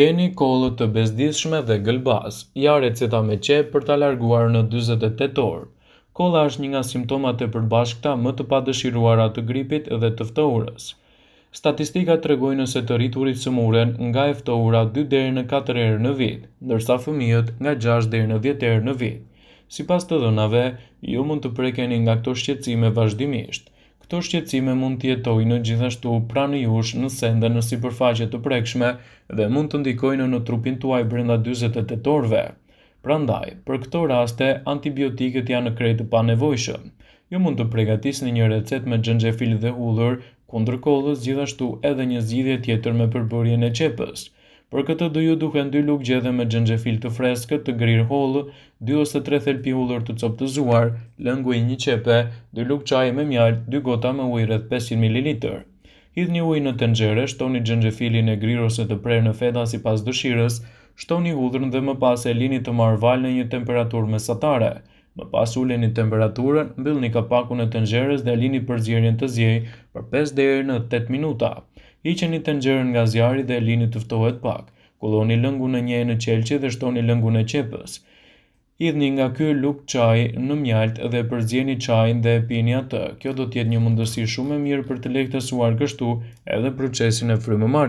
Keni kollë të bezdisshme dhe gëlbaz, ja receta me qep për ta larguar në 48 orë. Kolla është një nga simptomat e përbashkëta më të padëshiruara të gripit dhe të ftohurës. Statistikat tregojnë se të rriturit sëmuren nga e ftohura 2 deri në 4 herë në vit, ndërsa fëmijët nga 6 deri në 10 herë në vit. Sipas të dhënave, ju mund të prekeni nga këto shqetësime vazhdimisht. Këto shqetësime mund të jetojnë gjithashtu pranë jush në sende në sipërfaqe të prekshme dhe mund të ndikojnë në trupin tuaj brenda 48 orëve. Prandaj, për këto raste, antibiotikët janë krejt të panevojshëm. Ju mund të përgatisni një recetë me xhenxhefil dhe hudhër kundër kollës, gjithashtu edhe një zgjidhje tjetër me përbërjen e qepës. Për këtë do ju duhen 2 lugë gjedhe me xhenxhefil të freskët të grirë hollë, 2 ose 3 thelpi hudhër të coptëzuar, lëngu i 1 qepe, 2 lugë çaji me mjaltë, 2 gota me ujë rreth 500 ml. Hidhni ujë në tenxhere, shtoni xhenxhefilin e grirë ose të prerë në feta sipas dëshirës, shtoni hudhrën dhe më pas e lini të marrë val në një temperaturë mesatare. Më pas uleni temperaturën, mbyllni kapakun e tenxheres dhe lini përzierjen të ziejë për 5 deri në 8 minuta. Hiqeni tenxherën nga zjarri dhe lini të ftohet pak. Kulloni lëngun në një enë qelçi dhe shtoni lëngun e qepës. Hidhni nga ky lugë çaji në mjaltë dhe përzieni çajin dhe pini atë. Kjo do të jetë një mundësi shumë e mirë për të lehtësuar kështu edhe procesin e frymëmarrjes.